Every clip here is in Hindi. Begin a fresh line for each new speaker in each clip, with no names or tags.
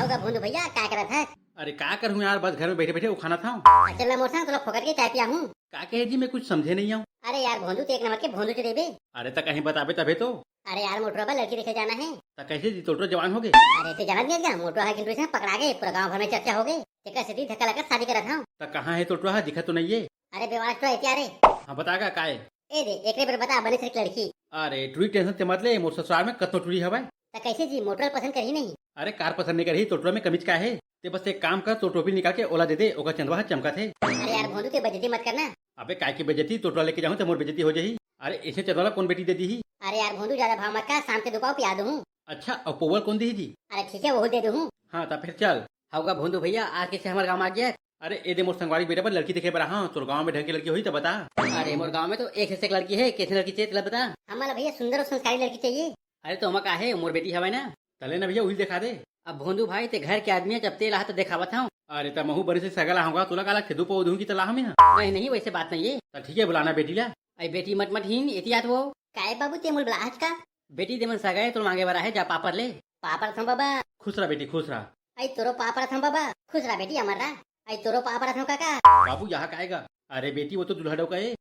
होगा भूंदू भैया क्या कर रहा था?
अरे क्या करूँ यार, बस घर में बैठे बैठे वो खाना था।
चल मैं मोटा तो फोकट के चाय पिया हूँ।
क्या कहे जी, मैं कुछ समझे नहीं हूँ।
अरे यार भोंदू तो एक नंबर के भोंदू चले बे।
अरे तो कहीं बताबे तबे तो।
अरे यार मोटरबा लड़की देखे जाना है।
तो कैसे जी तो जवान हो गए।
अरे ते जाना नहीं क्या मोटो है किंतु पकड़ा गए, पूरा गांव भर में चर्चा हो गई। तेका सिटी धक्का लगा शादी करा था।
तो कहाँ है तो दिखा तो नहीं है।
अरे बेवास तो है रे।
हाँ बतागा का है।
ए दे एक बार बता बने से लड़की।
अरे टूरी टेंशन ते मत ले, मोर ससुराल में कतो टूरी हवा।
तो कैसे जी मोटर पसंद करी नहीं?
अरे कार पसंद नहीं करी, टोटरा में कमीज का है। ते बस एक काम कर, तो टोपी निकाल के ओला दे दे, ओका चंदवा चमका थे।
अरे यार भोंदू ते बेइज्जती मत करना।
अबे काय की बेइज्जती, टोटरा लेके जाऊँ तो मोर बेइज्जती हो जाही। अरे ऐसे चंदवा कौन बेटी दे दी ही।
अरे यार भोंदू ज्यादा भाव मत का, शाम के दुपाव पिया दूँ।
अच्छा और पोवल कौन दी जी।
अरे ठीक है वो दे दूँ।
हाँ तो फिर चल। होगा भोंदू भैया आज कैसे हमारे गाँव आ गया। अरे ए दे मोर संगवारी बेटा पर लड़की देखे पर हाँ, तो गाँव में ढंग की लड़की हुई तो बता। अरे मोर गाँव में तो एक से एक लड़की है, कैसे लड़की चाहिए बता।
हमारा भैया सुंदर और संस्कारी लड़की चाहिए।
अरे तो हमारा का है, मोर बेटी हवा ना। तले ना भैया वही दिखा दे। अब भोंदू भाई ते घर के आदमी है, जब तेल तो दिखावा था। अरे तब महू बड़ी से सगला होगा, तुला काला खेदू पौधू की तलाह में। नहीं नहीं वैसे बात नहीं है। तो ठीक है बुलाना बेटी ला। अरे बेटी मत मत हीन एहतियात वो।
काय बाबू ते मुल ब्लाज का
बेटी देमन सगाए तो मांगे बरा है, जा पापर ले।
पापड़ थम बाबा।
खुश रहा बेटी खुश रहा।
आई तोरो पापड़ थम बाबा। खुश रहा बेटी हमारा। आई तोरो पापड़ थम काका।
बाबू यहाँ का आएगा। अरे बेटी वो तो दुल्हड़ो का है।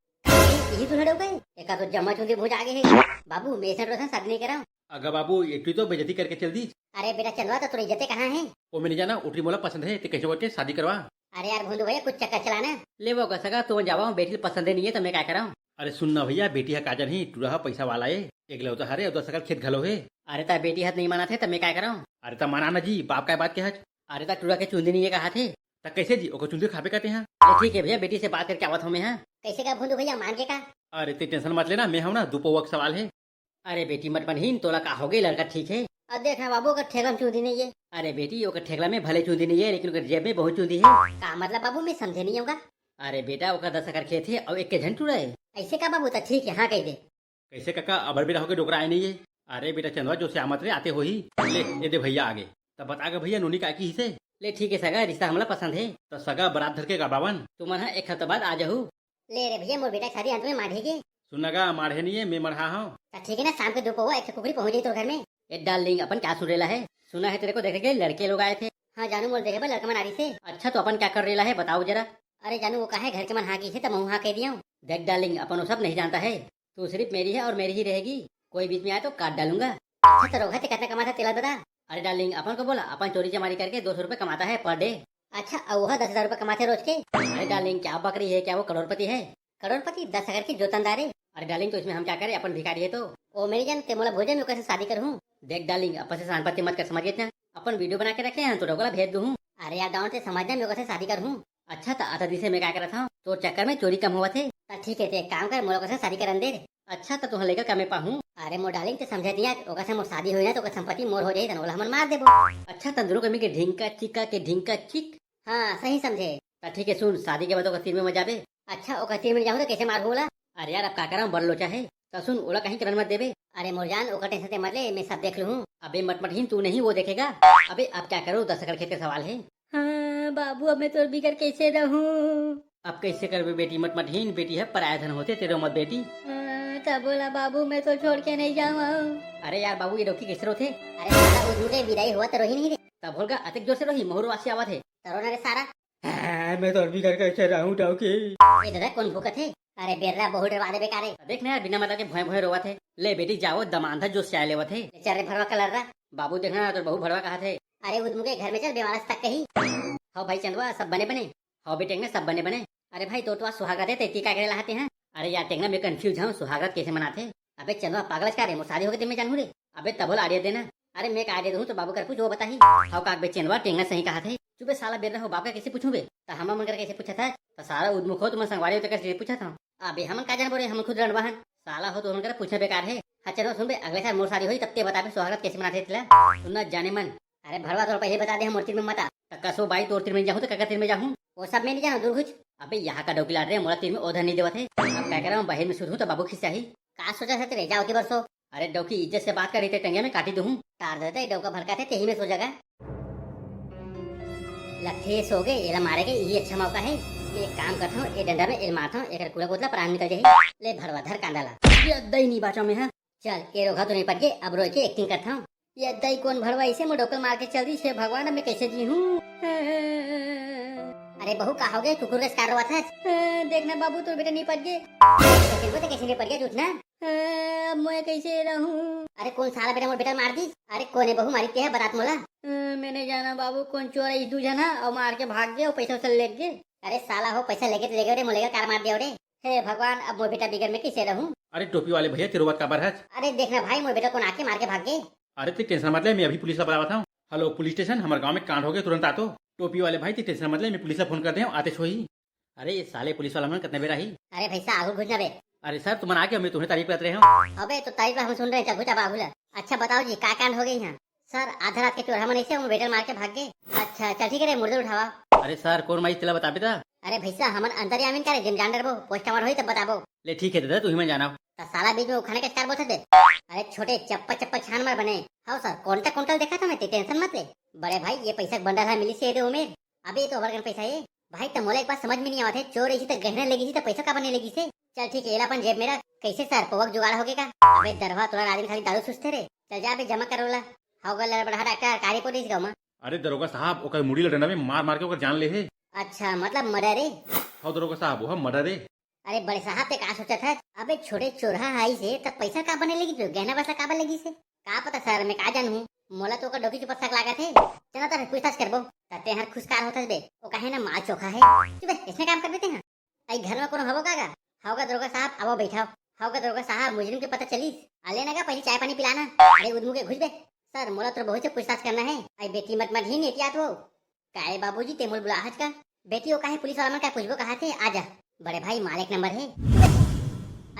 यही तो लड़ो गए। एका तो जम्मा चुंदी भूज आगे है। बाबू मेसन रोशन शादी नहीं करा।
अगर बाबू एक तो बेजती करके चल दी।
अरे बेटा चलवा तो तुरी इज्जतें कहाँ है?
वो मैंने जाना उठी मोला पसंद है, तो कैसे बोलते शादी करवा।
अरे यार भूंदू भैया कुछ चक्कर चलाना।
ले वो सगा तो जावा, बेटी पसंद नहीं है तो मैं क्या कराऊं। अरे सुनना भैया, बेटी है काजन ही टूरा पैसा वाला है। एक लौता हरे और 10 खेत घलो है। अरे ता बेटी हाथ नहीं माना थे तो मैं क्या कराऊं। अरे ता माना ना जी, बाप का बात क्या है। अरे ता टूरा के चुंदी नहीं है कहा थे। तो कैसे जी ओको चुंदी खाबे कहते हैं। ठीक है भैया, बेटी से बात करके आवत हूँ मैं।
कैसे का भूंदू भैया मान के का?
अरे ते टेंशन मत लेना, मैं हूँ ना, दुपो वक्त सवाल है। अरे बेटी मत मनहीन, तोला का हो गई लड़का ठीक है।
अब देखना बाबू का ठेगम चूंदी नहीं है।
अरे बेटी ओकर ठेगला में भले चूंदी नहीं है, लेकिन ओकर जेब में बहुत चूंदी है।
का मतलब बाबू मैं समझे नहीं होगा।
अरे बेटा ओकर 10 एकड़ खेत है और एक के झन टूरा है।
ऐसे का बाबू तो ठीक है हाँ कह दे।
कैसे काका अबर बेटा होके डोकरा आए नहीं है। अरे बेटा चंदवा जो श्यामत रे आते हो ही। ले ये दे भैया आगे। तब बता भैया नोनी का की से। ले ठीक है सगा, रिश्ता हमला पसंद है तो सगा बरात धर के गबावन तुम एक हफ्ते बाद आ जाऊ।
ले रे भैया मोर बेटा शादी अंत में माढ़ेगी।
सुनगा माढ़े नहीं है, मैं मढ़ा हूँ।
ठीक है ना, शाम के दोपहर एक कुकड़ी पहुंच गई तो घर में।
ये डार्लिंग अपन क्या सुन रेला है। सुना है तेरे को देखे के लड़के लोग आए थे।
हाँ जानू मोर देखे लड़का मन आरी से।
अच्छा तो अपन क्या कर रेला है बताओ जरा।
अरे जानू वो कहा है घर के मन हाँ की है तो मैं हाँ कह दिया हूँ।
देख डार्लिंग अपन वो सब नहीं जानता है, तू सिर्फ मेरी है और मेरी ही रहेगी। कोई बीच में आए तो काट डालूंगा।
अच्छा तो रोगा कितना कमाता तेला बता।
अरे डार्लिंग अपन को बोला अपन चोरी चमारी करके 200 रुपए कमाता है पर डे।
अच्छा और वह 10,000 रुपए कमाते रोज के।
अरे डार्लिंग क्या बकरी है, क्या वो करोड़पति है।
करोड़पति 10,000 की जोतनदारे।
अरे डार्लिंग तो इसमें हम क्या करें, अपन भिखारी है तो।
ओ मेरी जान ते मोला भोजन में कैसे शादी करूँ।
देख डार्लिंग अपन से सांपत्ति मत कर, समझिए ना। अपन वीडियो बना के रखे हैं तो डोगला भेज दूँ।
अरे यार डाउन से समझना मेरे कैसे शादी करूँ।
अच्छा तो आधा दिन से मैं क्या कर रहा था, तो चक्कर में चोरी कम हुआ थे।
ठीक है तो एक काम कर मोला कैसे शादी करन दे।
अच्छा तो तुम लेकर क्या मैं पाहूँ।
अरे मोर डालिंग ते समझे दिया ओका से मोर शादी होई ना तो ओकर संपत्ति मोर हो जाई तन ओला हमन मार देबो।
अच्छा तंदुरुस्त कमी के ढिंका चिका के ढिंका चिक।
हाँ सही समझे।
ठीक है सुन, शादी के बाद ओका तीर में मजा बे।
अच्छा ओका तीर में जाऊँ तो कैसे मार बोला।
अरे यार अब क्या कराऊं, बड़ लोचा है तो सुन ओला कहीं करन मत देबे।
अरे मोर जान ओका टेंशन मत ले, मैं सब देख लूँ।
अबे मत मत ही तू नहीं वो देखेगा। अबे अब क्या करूँ, 10 एकड़ खेत का सवाल है। हाँ बाबू अब मैं तो बिगड़ कैसे रहूँ। अब कैसे कर बेटी, मत मत हीन, बेटी है पराया धन होते तेरे मत बेटी।
तब बोला बाबू मैं तो छोड़ के नहीं जाऊँ।
अरे यार बाबू ये डोकी कैसे रोते।
अरे सारा उधर विदाई हुआ तो रोही नहीं रे।
तब होगा अतिक जोर से रोही मोहर वासी आवा थे।
तरो ना रे सारा।
मैं तो बिगड़ कैसे रहूँ डोकी।
ये दादा कौन भूखा थे। अरे बेर्रा बहुत डरवा दे बेकारे।
देख ना यार बिना मतलब के भय भय रोवा थे। ले बेटी जाओ दमांधा जो से लेवा थे।
चल भरवा कलर रहा।
बाबू देखना तो बहु भरवा कहा थे।
अरे उदमु के घर में चल बेवारस तक कही।
हाँ भाई चंदवा सब बने बने। हाँ बेटे ने सब बने बने। अरे भाई तो आज सुहागरात है, तेती क्या करे लाते हैं। अरे यार टेंगना मैं कंफ्यूज हूँ, सुहागरात कैसे मनाते। अबे चंदवा पागल क्या रे, मोर शादी हो गई मैं जानू रे। अबे तबोल आइडिया देना। अरे मैं का आइडिया दूँ तो बाबू कर पूछ वो बता ही। हाँ काक बे चंदवा टेंगना सही कहा थे। चुपे साला बेर रहा हो, बाप का कैसे पूछूं बे। तो हम मन कर कैसे पूछा था, तो सारा उद्मुख हो तुम संगवारी हो तो कैसे पूछा था। अबे हम का जान बोले, हम खुद रणवाहन साला हो तो उनकर पूछना बेकार है। हाँ चलो सुन बे, अगले साल मोर शादी हुई तब ते बता बे सुहागरात कैसे मनाते थे। सुनना जाने मन। अरे भरवा तो पहले बता दे, हम मूर्ति में मता कसो भाई तोर तीर में जाऊँ तो काका तीर में जाऊँ, वो सब में नहीं जाना दूर कुछ। अबे यहाँ का डोकी लाड रहे, मोला तीर में ओधर नहीं देवा थे। अब क्या कर रहा हूँ, बहन में शुद्ध हूँ तो बाबू खिस्सा ही का सोचा था तेरे जाओ के बरसो। अरे डोकी इज्जत से बात कर रही थे, टंगे में काटी दूँ तार देते डोका भड़का थे तेही में सो जगह लखे सो गए। एला मारे के ये अच्छा मौका है। एक काम करता हूँ, ये डंडा में एल मारता हूँ, एक कूड़ा कोतला प्राण निकल जाए। ले भरवा धर कांदाला ये दही नहीं बाचा में है। चल ये रोगा तो नहीं पड़ गए, अब रोई के एक्टिंग करता हूँ। ये दई कौन भड़वा इसे मैं डोकल मार के चल दी छे भगवान अब मैं कैसे जी हूँ।
अरे बहू का हो गए कुकुर का शिकार हुआ था।
देखना बाबू तो बेटा नहीं पड़ गए।
तो कैसे नहीं पड़ गया झूठना।
अब मैं कैसे रहूँ।
अरे कौन साला बेटा मोर बेटा मार दी। अरे कोने बहू मारी के है बरात मोला।
मैंने जाना बाबू कौन चोर है इस दूजा ना और मार के भाग गए और पैसा उसे ले गए।
अरे साला हो पैसा लेके तो ले गए मोलेगा कार मार दिया रे। हे भगवान अब मोर बेटा बिगड़ में कैसे रहूं।
अरे टोपी वाले भैया तेरे बात का बार है।
अरे देखना भाई मोर बेटा को नाके मार के भाग गए।
अरे ते टेंशन मत ले, मैं अभी पुलिस का बुलावा था। हेलो पुलिस स्टेशन, हमारे गांव में कांड हो गया, तुरंत आ तो। टोपी वाले भाई ते टेंशन मत ले, मैं पुलिस का फोन कर दे आते छो ही। अरे ये साले पुलिस वाला मन कितने बेरा ही।
अरे भैसा आगू घुसना बे।
अरे सर तुम आ गया, मैं तुम्हें तारीफ कर रहे हूँ।
अबे तो तारीफ हम सुन रहे हैं घुचा बागुला। अच्छा बताओ जी का कांड हो गई यहाँ। सर आधा रात के चोरा मन ऐसे बेटर मार के भाग गए। अच्छा चल ठीक है मुर्दे उठावा।
अरे सर कौन माई तिला बता बेटा।
अरे भैसा हमन अंदर यामिन करे जिम जान डरबो पोस्टमार्टम होई तब बताबो।
ले ठीक है दादा तू ही मैं जाना।
तो साला बीच में उखाने का शिकार बोलते थे। अरे छोटे चप्पल चप्पल छान मार बने। हाँ सर कौनटा कुंटल देखा था मैं टेंशन मत ले। बड़े भाई ये पैसा बंडल है मिली से उमेर। अबे तो ओवर पैसा है भाई। तो मोला एक बात समझ में नहीं आते चोर इसी तक गहने लगी थी तो पैसा का बने लगी से। चल ठीक है अपन जेब मेरा कैसे सर पवक जुगाड़ हो गया। अबे दरवा तोरा आदमी खाली दारू सुस्ते रे। चल जा अबे जमा करोला। हाउगल बड़ा डॉक्टर कारी पोलिस गाँव में।
अरे दरोगा साहब ओकर मुड़ी लड़ना में मार मार के ओकर जान ले है।
अच्छा मतलब मर्डर है।
हाँ दरोगा साहब वो मर्डर है।
अरे बड़े साहब पे का सोचा था। अबे छोटे चोरा आई से तब पैसा का बने लगी गहना पैसा का बने लगी से। का पता सर मैं का जानू। मोला तो डोकी के पत्थर लागा थे। चलो तो पूछताछ करबो तते हर खुशकार होता बे। वो कहे ना माँ चोखा है चुप इसमें काम कर देते हैं। आई घर में कौन हवो कागा। हाउगा दरोगा साहब अब बैठाओ। हाउगा दरोगा साहब मुजरिम के पता चली आले ना का पहले चाय पानी पिलाना। अरे उदमू के घुस बे। सर मोला तो बहुत से पूछताछ करना है। आई बेटी मत मत ही नेतियात वो काहे बाबूजी ते मोल बुलाहज का बेटी वो काहे पुलिस वाला मन का पूछबो कहा थे आजा। बड़े भाई माल एक नंबर है।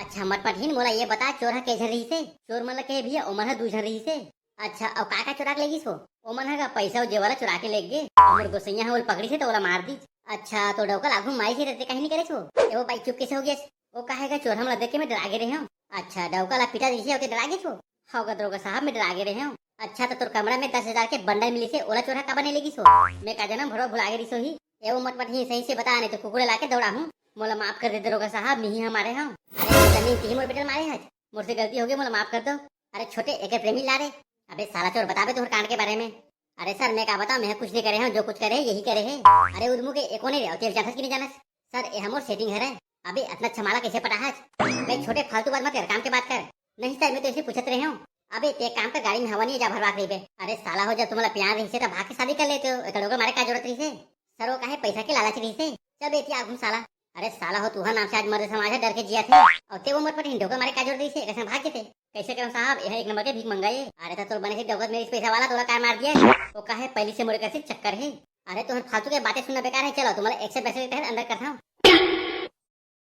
अच्छा मत मत ही मोला ये बता चोर है कैसे रही से। चोर मन के भैया ओमन है दूसरा रही से। अच्छा अब का चुरा के लेगी सो। ओमन है का पैसा और जेवाला चुरा के ले गए। और गोसैया है वो पकड़ी से तो ओला मार दी। अच्छा तो डोकल आगू माई से रहते कहीं नहीं करे छो। वो भाई चुप कैसे हो गया। वो कहेगा चोर हम देख के मैं डरा रहे हूँ। अच्छा डोकल पिता जी होते डरा गए छो। होगा दरोगा साहब मैं डरा रहे हूँ। अच्छा तो तोर कमरा में 10,000 के बंडल मिली से ओला चोरा का बने लेगी सो। मैं का जन्म भरो भुला गई सो ही। एवं मत मत ही सही से बता नहीं तो कुकुरे लाके दौड़ा हूँ। मोला माफ कर दे दरोगा साहब मिही हमारे हम। जमीन तीन मोर बेटल मारे हैं मुझसे गलती हो गई मोला माफ कर दो। अरे छोटे एक प्रेमी ला रहे। अबे साला चोर बताबे तुम कांड के बारे में। अरे सर मैं क्या बताऊं मैं कुछ नहीं करे हैं जो कुछ करे यही करे है। अरे उदमू के एको नहीं तेल जानस की नहीं जानस। सर ये हमर सेटिंग है। अबे इतना छमाला कैसे पटा है। अबे छोटे फालतू बात मत कर काम के बात कर। नहीं सर मैं तो ऐसे पूछत रहे हूँ। अबे ते काम का गाड़ी में हवा नहीं जा भरवा रही बे। अरे साला हो जब तुम्हारा प्यार रही से तो भाग के शादी कर लेते हो इतना मारे का जरूरत रही से। सर वो काहे पैसा के लालच रही से। चल बेटी आगू साला। अरे साला हो तुहा नाम से आज मर्द समाज है डर के जिया थे। और ते वो मत पर हिंदो का मारे का जरूरत रही से कैसे भाग गए थे। कैसे करूं साहब यह एक नंबर के भीख मंगाए। अरे तो बने से डगत मेरी पैसा वाला तोला कार मार दिया। वो काहे पहले से मोरे कैसे चक्कर है। अरे तुम्हें फालतू के बातें सुनना बेकार है। चलो तुम्हारे 100 पैसे अंदर करता हूँ।